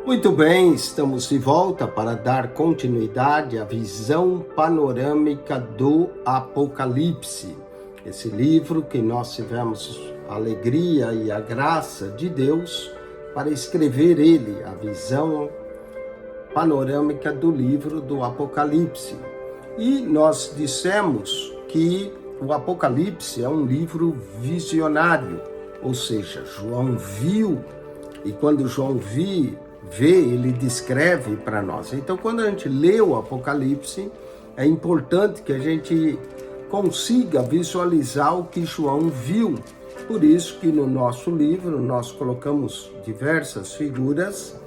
Muito bem, estamos de volta para dar continuidade à visão panorâmica do Apocalipse. Esse livro que nós tivemos a alegria e a graça de Deus para escrever ele, a visão panorâmica do livro do Apocalipse. E nós dissemos que o Apocalipse é um livro visionário, ou seja, João viu, e quando João vê, ele descreve para nós. Então, quando a gente lê o Apocalipse, é importante que a gente consiga visualizar o que João viu. Por isso que no nosso livro nós colocamos diversas figuras.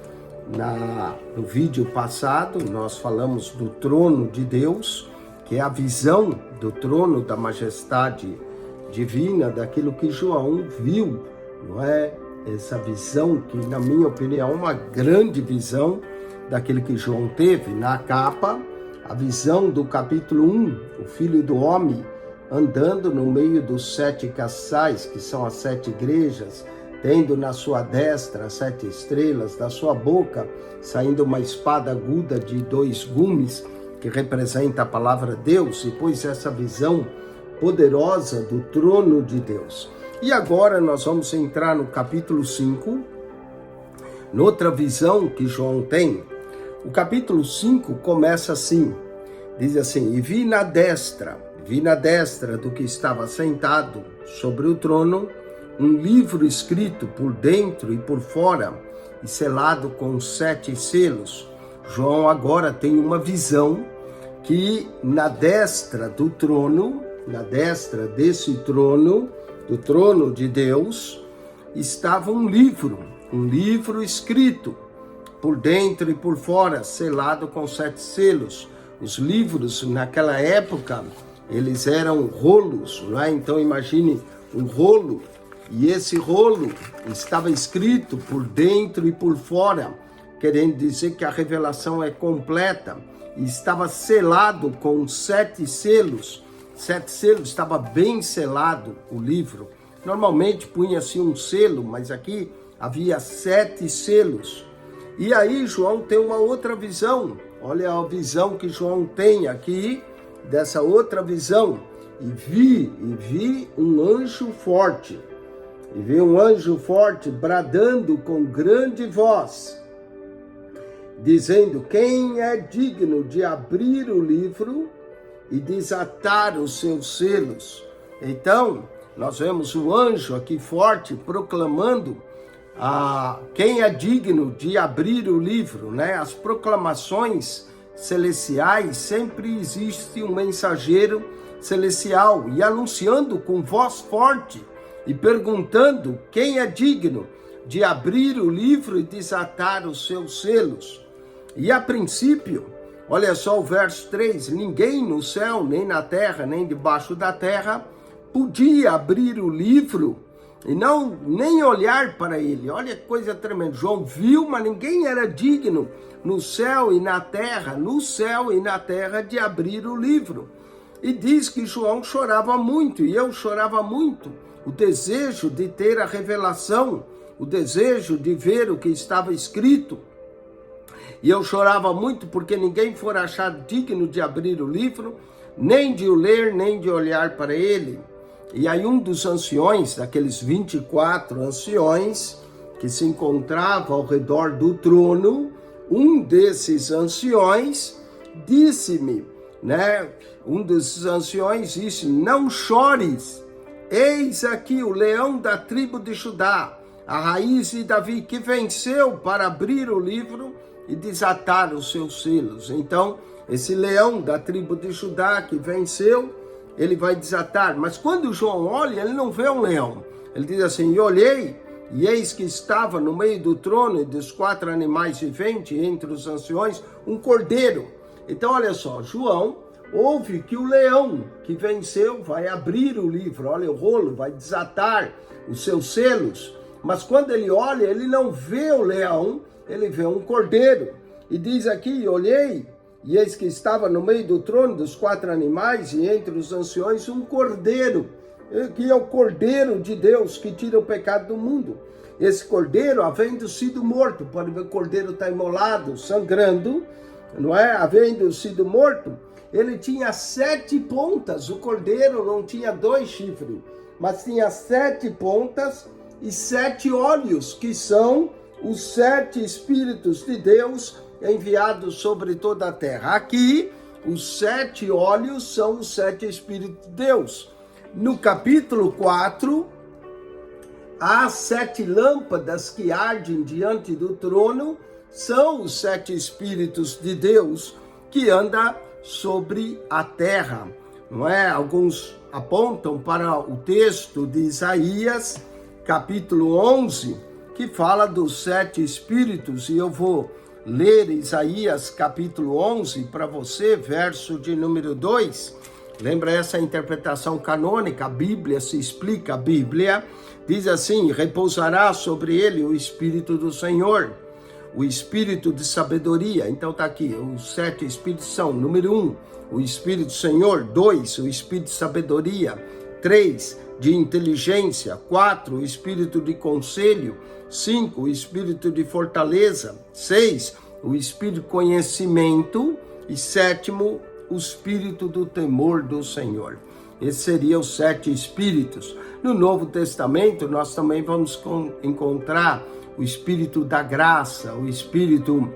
No vídeo passado nós falamos do trono de Deus, que é a visão do trono da majestade divina, daquilo que João viu, não é? Essa visão que, na minha opinião, é uma grande visão daquilo que João teve. Na capa, a visão do capítulo 1, o Filho do Homem andando no meio dos 7 castiçais, que são as 7 igrejas, tendo na sua destra as 7 estrelas, da sua boca saindo uma espada aguda de 2 gumes, que representa a palavra de Deus, e depois essa visão poderosa do trono de Deus. E agora nós vamos entrar no capítulo 5, noutra visão que João tem. O capítulo 5 começa assim, diz assim: e vi na destra do que estava sentado sobre o trono, um livro escrito por dentro e por fora, e selado com 7 selos. João agora tem uma visão que na destra do trono, na destra desse trono, do trono de Deus, estava um livro escrito por dentro e por fora, selado com 7 selos. Os livros naquela época, eles eram rolos, não é? Então imagine um rolo, e esse rolo estava escrito por dentro e por fora, querendo dizer que a revelação é completa, e estava selado com 7 selos. 7 selos, estava bem selado o livro. Normalmente punha-se um selo, mas aqui havia 7 selos. E aí João tem uma outra visão. Olha a visão que João tem aqui, dessa outra visão. E vi um anjo forte. E vi um anjo forte bradando com grande voz, dizendo: quem é digno de abrir o livro e desatar os seus selos? Então, nós vemos o anjo aqui forte proclamando quem é digno de abrir o livro, né? As proclamações celestiais, sempre existe um mensageiro celestial e anunciando com voz forte e perguntando quem é digno de abrir o livro e desatar os seus selos. E a princípio, olha só o verso 3, ninguém no céu, nem na terra, nem debaixo da terra, podia abrir o livro e nem olhar para ele. Olha que coisa tremenda. João viu, mas ninguém era digno no céu e na terra, de abrir o livro. E diz que João chorava muito, e eu chorava muito. O desejo de ter a revelação, o desejo de ver o que estava escrito. E eu chorava muito porque ninguém for achado digno de abrir o livro, nem de o ler, nem de olhar para ele. E aí um dos anciões, daqueles 24 anciões que se encontrava ao redor do trono, um desses anciões disse-me, né? Um desses anciões disse: não chores, eis aqui o leão da tribo de Judá, a raiz de Davi, que venceu para abrir o livro e desatar os seus selos. Então, esse leão da tribo de Judá que venceu, ele vai desatar. Mas quando João olha, ele não vê um leão. Ele diz assim: e olhei, e eis que estava no meio do trono e dos 4 animais viventes, entre os anciões, um cordeiro. Então, olha só, João ouve que o leão que venceu vai abrir o livro, olha o rolo, vai desatar os seus selos. Mas quando ele olha, ele não vê o leão, ele vê um cordeiro. E diz aqui: olhei, e eis que estava no meio do trono dos 4 animais e entre os anciões um cordeiro, que é o cordeiro de Deus que tira o pecado do mundo. esse cordeiro, havendo sido morto, pode ver, o cordeiro está imolado, sangrando, não é? Havendo sido morto, ele tinha 7 pontas, o cordeiro não tinha 2 chifres, mas tinha 7 pontas e 7 olhos, que são os 7 Espíritos de Deus enviados sobre toda a terra. Aqui, os 7 olhos são os 7 Espíritos de Deus. No capítulo 4, há 7 lâmpadas que ardem diante do trono, são os 7 Espíritos de Deus que andam sobre a terra, não é? Alguns apontam para o texto de Isaías, capítulo 11, que fala dos 7 Espíritos, e eu vou ler Isaías, capítulo 11, para você, verso de número 2, lembra essa interpretação canônica, a Bíblia se explica, a Bíblia diz assim: repousará sobre ele o Espírito do Senhor, o Espírito de sabedoria. Então está aqui, os 7 Espíritos são, número 1, o Espírito do Senhor, 2, o Espírito de sabedoria, 3, de inteligência, 4, o Espírito de conselho, 5, o Espírito de fortaleza, 6, o Espírito de conhecimento e 7, o Espírito do temor do Senhor. Esses seriam os 7 Espíritos. No Novo Testamento, nós também vamos encontrar o Espírito da graça, o Espírito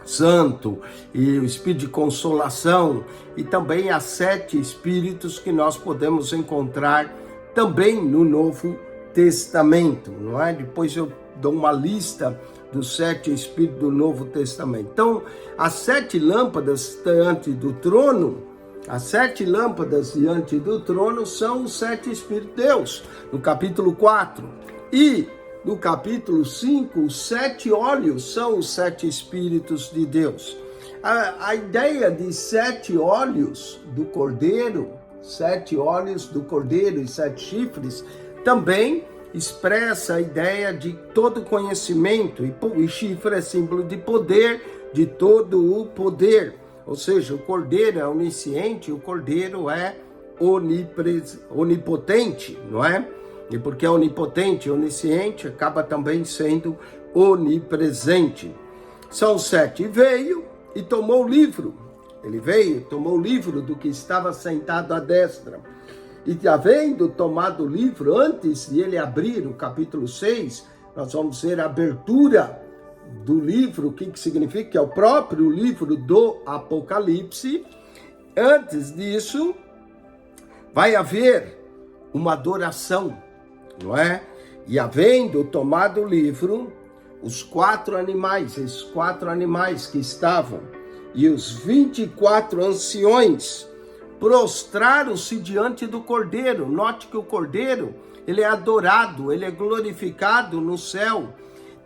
Santo e o Espírito de consolação, e também há 7 Espíritos que nós podemos encontrar também no Novo Testamento, não é? Depois eu dou uma lista dos 7 Espíritos do Novo Testamento. Então, as 7 lâmpadas diante do trono, as 7 lâmpadas diante do trono são os 7 Espíritos de Deus, no capítulo 4. E no capítulo 5, os 7 olhos são os 7 Espíritos de Deus. A ideia de 7 olhos do cordeiro, 7 olhos do cordeiro e 7 chifres, também expressa a ideia de todo conhecimento, e chifre é símbolo de poder, de todo o poder. Ou seja, o cordeiro é onisciente, o cordeiro é onipotente, não é? E porque é onipotente, onisciente, acaba também sendo onipresente. São 7. E veio e tomou o livro. Ele veio, tomou o livro do que estava sentado à destra. E havendo tomado o livro, antes de ele abrir o capítulo 6, nós vamos ver a abertura do livro, o que significa, que é o próprio livro do Apocalipse. Antes disso, vai haver uma adoração, não é? E havendo tomado o livro, os 4 animais, esses 4 animais que estavam, e os 24 anciões, prostraram-se diante do Cordeiro. Note que o Cordeiro, ele é adorado, ele é glorificado no céu,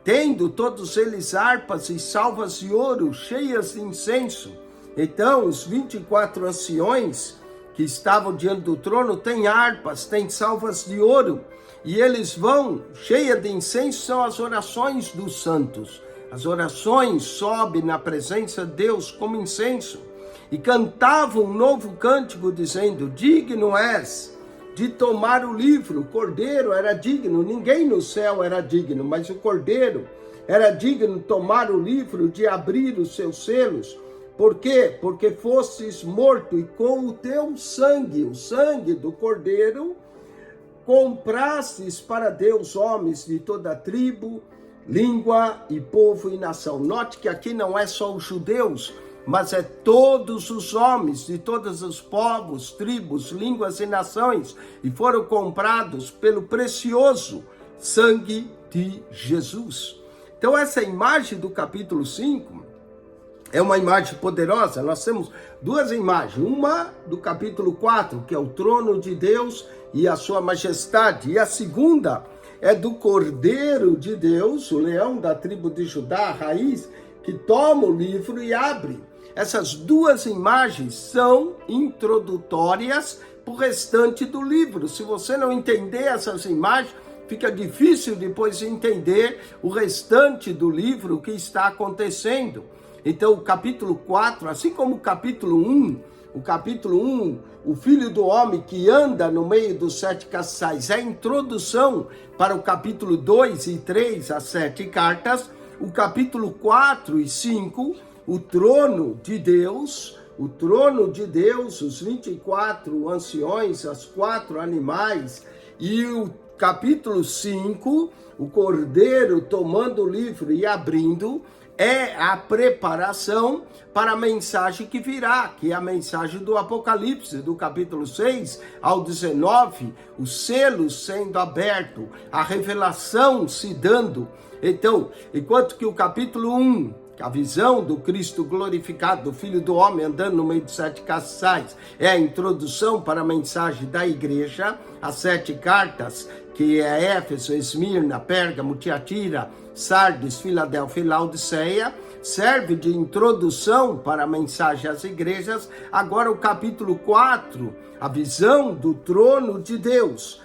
tendo todos eles harpas e salvas de ouro, cheias de incenso. Então, os 24 anciões que estavam diante do trono têm harpas, têm salvas de ouro, e eles vão, cheia de incenso, são as orações dos santos. As orações sobem na presença de Deus como incenso, e cantavam um novo cântico, dizendo: digno és de tomar o livro. O Cordeiro era digno, ninguém no céu era digno, mas o Cordeiro era digno de tomar o livro, de abrir os seus selos. Por quê? Porque fostes morto, e com o teu sangue, o sangue do Cordeiro, comprastes para Deus homens de toda tribo, língua e povo e nação. Note que aqui não é só os judeus, mas é todos os homens de todos os povos, tribos, línguas e nações, e foram comprados pelo precioso sangue de Jesus. Então essa imagem do capítulo 5 é uma imagem poderosa. Nós temos 2 imagens, uma do capítulo 4, que é o trono de Deus e a sua majestade, e a segunda é do Cordeiro de Deus, o leão da tribo de Judá, a raiz, que toma o livro e abre. Essas 2 imagens são introdutórias para o restante do livro. Se você não entender essas imagens, fica difícil depois entender o restante do livro, o que está acontecendo. Então, o capítulo 4, assim como o capítulo 1, o capítulo 1, o Filho do Homem que anda no meio dos 7 castiçais, é a introdução para o capítulo 2 e 3, as 7 cartas, o capítulo 4 e 5, o trono de Deus, os 24 anciões, os 4 animais, e o capítulo 5, o Cordeiro tomando o livro e abrindo, é a preparação para a mensagem que virá, que é a mensagem do Apocalipse, do capítulo 6 ao 19, os selos sendo abertos, a revelação se dando. Então, enquanto que o capítulo 1, a visão do Cristo glorificado, do Filho do Homem andando no meio dos 7 castiçais, é a introdução para a mensagem da igreja, as 7 cartas, que é Éfeso, Esmirna, Pérgamo, Tiatira, Sardes, Filadélfia e Laodiceia, serve de introdução para a mensagem às igrejas. Agora o capítulo 4, a visão do trono de Deus,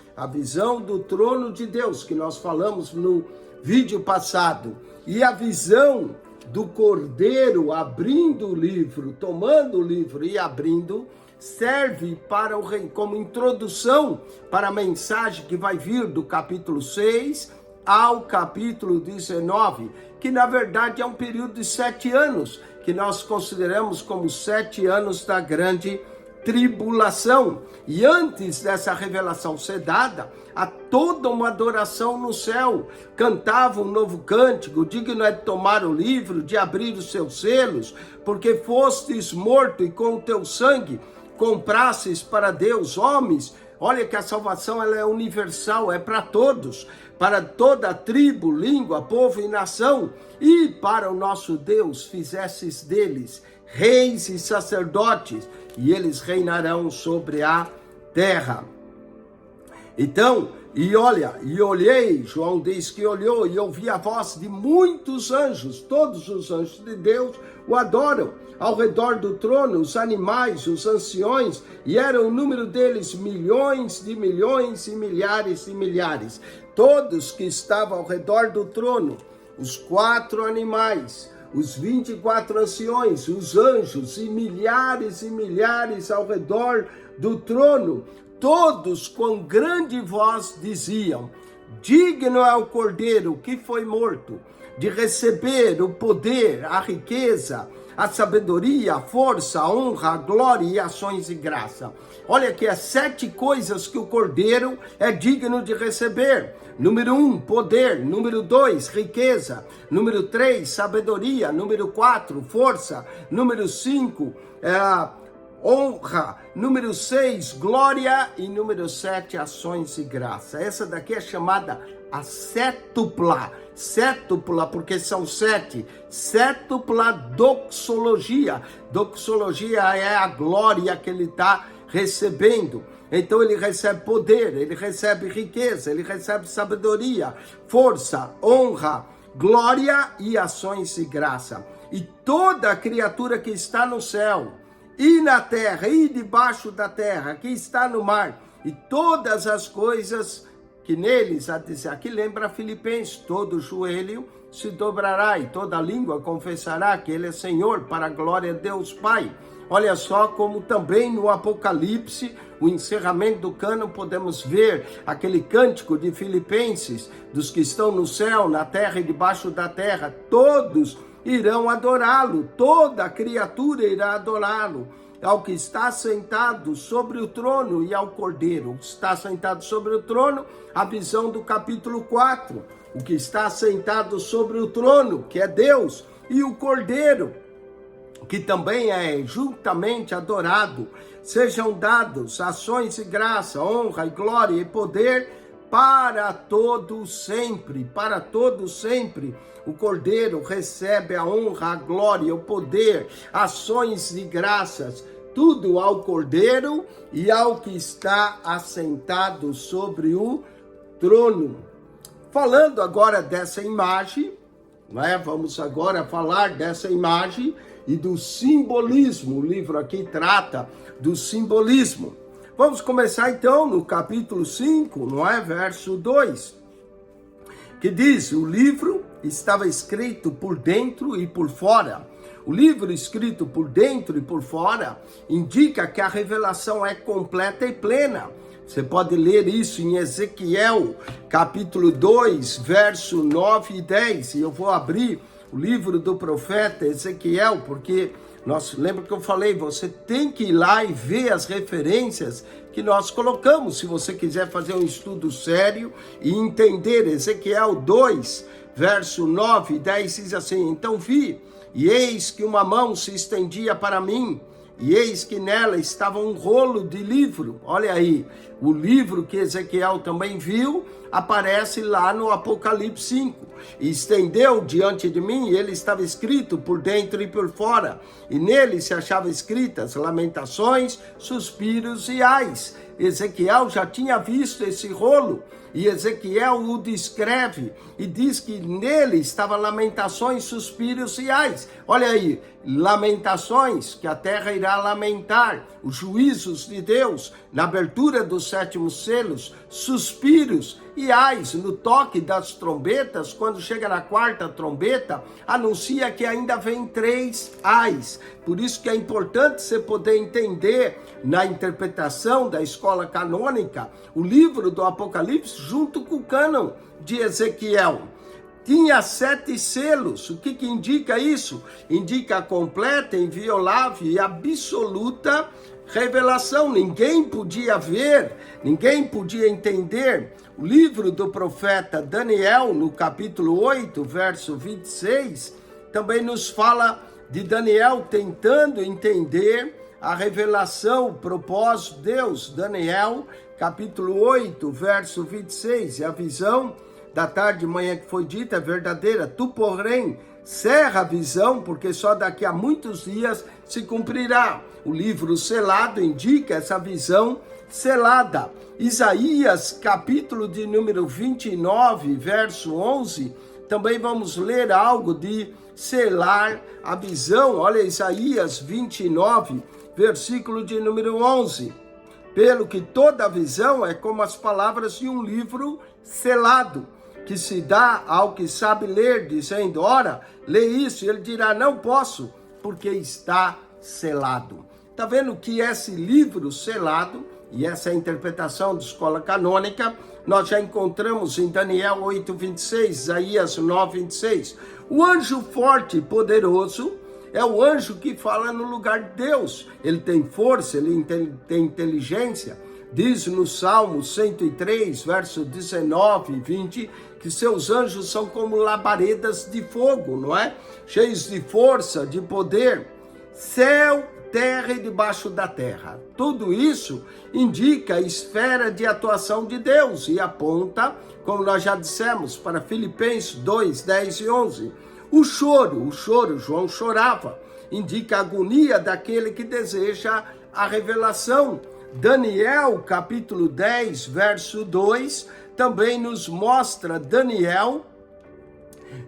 que nós falamos no vídeo passado, e a visão do Cordeiro abrindo o livro, tomando o livro e abrindo, serve para como introdução para a mensagem que vai vir do capítulo 6 ao capítulo 19, que na verdade é um período de 7 anos, que nós consideramos como 7 anos da grande tribulação. E antes dessa revelação ser dada, há toda uma adoração no céu. Cantavam um novo cântico: digno é de tomar o livro, de abrir os seus selos, porque fostes morto e com o teu sangue comprasses para Deus homens. Olha que a salvação ela é universal, é para todos, para toda tribo, língua, povo e nação. E para o nosso Deus fizesses deles reis e sacerdotes, e eles reinarão sobre a terra. Então, e olhei, João diz que olhou e ouvi a voz de muitos anjos, todos os anjos de Deus o adoram, ao redor do trono, os animais, os anciões, e era o número deles milhões de milhões e milhares de milhares, todos que estavam ao redor do trono, os 4 animais, os 24 anciões, os anjos e milhares ao redor do trono, todos com grande voz diziam: digno é o Cordeiro que foi morto de receber o poder, a riqueza, a sabedoria, a força, a honra, a glória e ações de graça. Olha aqui, as 7 coisas que o Cordeiro é digno de receber. Número 1, poder. Número 2, riqueza. Número 3, sabedoria. Número 4, força. Número 5, honra. Número 6, glória. E número 7, ações de graça. Essa daqui é chamada a sétupla. Sétupla, porque são 7. Sétupla doxologia. Doxologia é a glória que ele está recebendo. Então ele recebe poder, ele recebe riqueza, ele recebe sabedoria, força, honra, glória e ações de graça. E toda criatura que está no céu, e na terra, e debaixo da terra, que está no mar, e todas as coisas que neles, aqui lembra Filipenses, todo joelho se dobrará e toda língua confessará que ele é Senhor, para a glória de Deus Pai. Olha só como também no Apocalipse, o encerramento do cânon, podemos ver aquele cântico de Filipenses, dos que estão no céu, na terra e debaixo da terra, todos irão adorá-lo, toda criatura irá adorá-lo, ao que está sentado sobre o trono e ao Cordeiro. O que está sentado sobre o trono, a visão do capítulo 4, o que está sentado sobre o trono, que é Deus, e o Cordeiro, que também é juntamente adorado. Sejam dados ações de graça, honra e glória e poder para todos sempre, para todos sempre. O Cordeiro recebe a honra, a glória, o poder, ações de graças, tudo ao Cordeiro e ao que está assentado sobre o trono. Falando agora dessa imagem, vamos agora falar dessa imagem e do simbolismo. O livro aqui trata do simbolismo. Vamos começar então no capítulo 5, verso 2, que diz: o livro estava escrito por dentro e por fora. O livro escrito por dentro e por fora indica que a revelação é completa e plena. Você pode ler isso em Ezequiel, capítulo 2, verso 9 e 10. E eu vou abrir o livro do profeta Ezequiel, porque lembra que eu falei, você tem que ir lá e ver as referências que nós colocamos, se você quiser fazer um estudo sério e entender. Ezequiel 2, verso 9 e 10 diz assim: então vi, e eis que uma mão se estendia para mim, e eis que nela estava um rolo de livro. Olha aí, o livro que Ezequiel também viu aparece lá no Apocalipse 5. E estendeu diante de mim, e ele estava escrito por dentro e por fora. E nele se achavam escritas lamentações, suspiros e ais. Ezequiel já tinha visto esse rolo, e Ezequiel o descreve e diz que nele estavam lamentações, suspiros e ais. Olha aí, lamentações, que a terra irá lamentar, os juízos de Deus na abertura dos 7º selos, suspiros e ais, no toque das trombetas, quando chega na 4ª trombeta, anuncia que ainda vem 3 ais. Por isso que é importante você poder entender, na interpretação da escola canônica, o livro do Apocalipse junto com o cânon de Ezequiel. Tinha 7 selos. O que indica isso? Indica a completa, inviolável e absoluta revelação. Ninguém podia ver, ninguém podia entender. O livro do profeta Daniel, no capítulo 8, verso 26, também nos fala de Daniel tentando entender a revelação, o propósito de Deus. Daniel, capítulo 8, verso 26, e a visão da tarde e manhã que foi dita é verdadeira. Tu, porém, cerra a visão, porque só daqui a muitos dias se cumprirá. O livro selado indica essa visão selada. Isaías, capítulo de número 29, verso 11, também vamos ler algo de selar a visão. Olha, Isaías 29, versículo de número 11. Pelo que toda visão é como as palavras de um livro selado, que se dá ao que sabe ler, dizendo: ora, lê isso. E ele dirá: não posso, porque está selado. Está vendo que esse livro selado, e essa é a interpretação da escola canônica, nós já encontramos em Daniel 8:26, Isaías 9:26. O anjo forte e poderoso é o anjo que fala no lugar de Deus. Ele tem força, ele tem inteligência. Diz no Salmo 103, verso 19 e 20, que seus anjos são como labaredas de fogo, não é? Cheios de força, de poder. Céu, terra e debaixo da terra. Tudo isso indica a esfera de atuação de Deus e aponta, como nós já dissemos, para Filipenses 2, 10 e 11. O choro, João chorava, indica a agonia daquele que deseja a revelação. Daniel, capítulo 10, verso 2, também nos mostra Daniel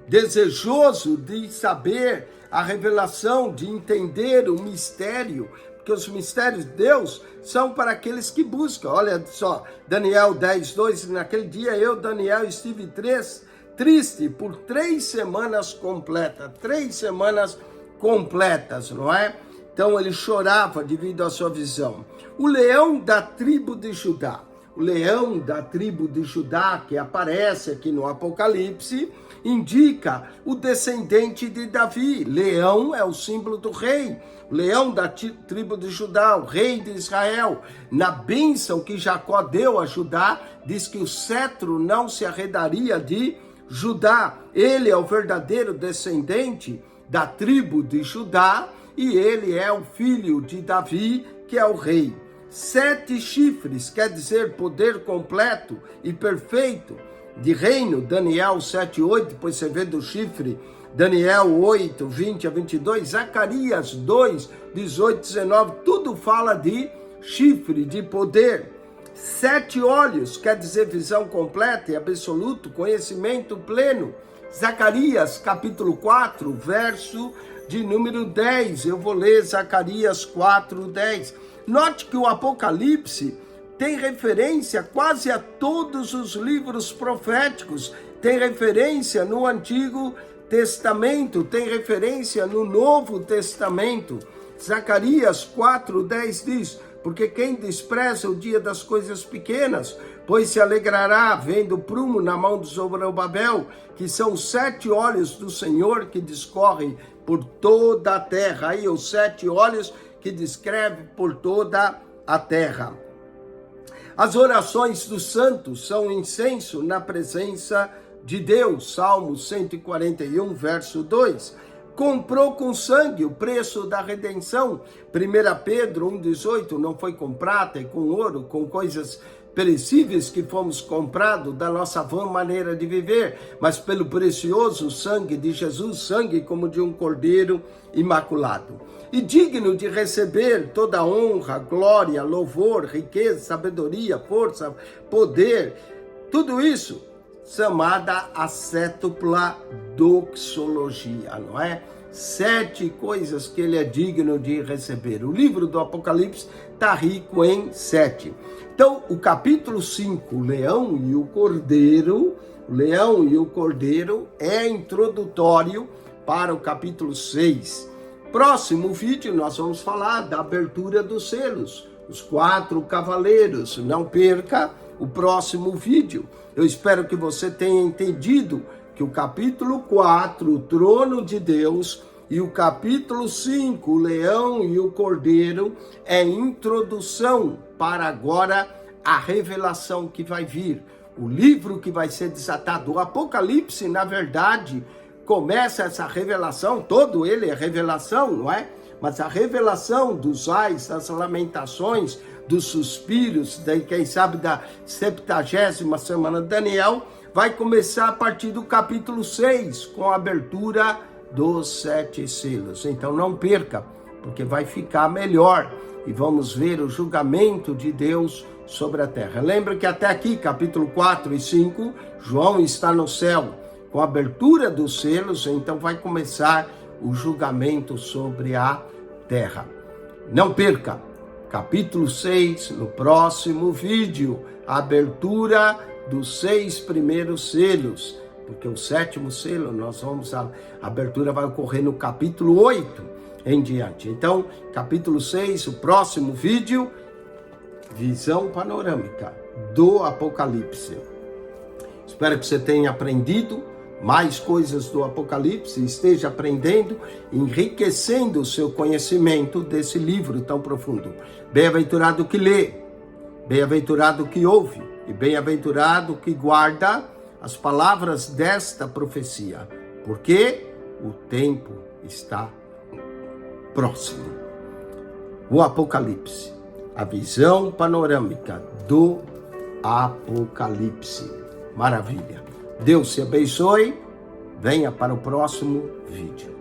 desejoso de saber a revelação, de entender o mistério, porque os mistérios de Deus são para aqueles que buscam. Olha só, Daniel 10, 2, naquele dia eu, Daniel, estive triste por 3 semanas completas, 3 semanas completas, não é? Então ele chorava devido à sua visão. O leão da tribo de Judá. O leão da tribo de Judá, que aparece aqui no Apocalipse, indica o descendente de Davi. Leão é o símbolo do rei. O leão da tribo de Judá, o rei de Israel. Na bênção que Jacó deu a Judá, diz que o cetro não se arredaria de Judá. Ele é o verdadeiro descendente da tribo de Judá e ele é o filho de Davi, que é o rei. 7 chifres, quer dizer poder completo e perfeito de reino. Daniel 7, 8, depois você vê do chifre, Daniel 8, 20 a 22, Zacarias 2, 18, 19, tudo fala de chifre, de poder. 7 olhos, quer dizer visão completa e absoluto, conhecimento pleno. Zacarias capítulo 4, verso de número 10, eu vou ler Zacarias 4, 10. Note que o Apocalipse tem referência quase a todos os livros proféticos. tem referência no Antigo Testamento, tem referência no Novo Testamento. Zacarias 4:10 diz: porque quem despreza o dia das coisas pequenas, pois se alegrará vendo o prumo na mão de Zorobabel, que são os 7 olhos do Senhor que discorrem por toda a terra. Aí os 7 olhos que descreve por toda a terra. As orações dos santos são incenso na presença de Deus. Salmo 141, verso 2. Comprou com sangue o preço da redenção. 1 Pedro 1,18, não foi com prata e com ouro, com coisas perecíveis que fomos comprados da nossa vã maneira de viver, mas pelo precioso sangue de Jesus, sangue como de um cordeiro imaculado. E digno de receber toda honra, glória, louvor, riqueza, sabedoria, força, poder, tudo isso chamada a sétupla doxologia, não é? 7 coisas que ele é digno de receber. O livro do Apocalipse está rico em 7. Então, o capítulo 5, o leão e o cordeiro é introdutório para o capítulo 6. Próximo vídeo nós vamos falar da abertura dos selos, os 4 cavaleiros. Não perca o próximo vídeo. Eu espero que você tenha entendido que o capítulo 4, o trono de Deus, e o capítulo 5, o leão e o cordeiro, é introdução para agora a revelação que vai vir, o livro que vai ser desatado. O Apocalipse, na verdade, começa essa revelação, todo ele é revelação, não é? Mas a revelação dos ais, das lamentações, dos suspiros, daí quem sabe da 70ª semana de Daniel, vai começar a partir do capítulo 6, com a abertura dos 7 selos. Então não perca, porque vai ficar melhor e vamos ver o julgamento de Deus sobre a terra. Lembra que até aqui, capítulo 4 e 5, João está no céu. Com a abertura dos selos, então vai começar o julgamento sobre a terra. Não perca, capítulo 6, no próximo vídeo, a abertura dos 6 primeiros selos, porque o 7º selo, a abertura vai ocorrer no capítulo 8 em diante. Então, capítulo 6, o próximo vídeo, visão panorâmica do Apocalipse. Espero que você tenha aprendido mais coisas do Apocalipse, esteja aprendendo, enriquecendo o seu conhecimento desse livro tão profundo. Bem-aventurado o que lê, bem-aventurado o que ouve, e bem-aventurado o que guarda as palavras desta profecia, porque o tempo está próximo. O Apocalipse, a visão panorâmica do Apocalipse. Maravilha. Deus te abençoe. Venha para o próximo vídeo.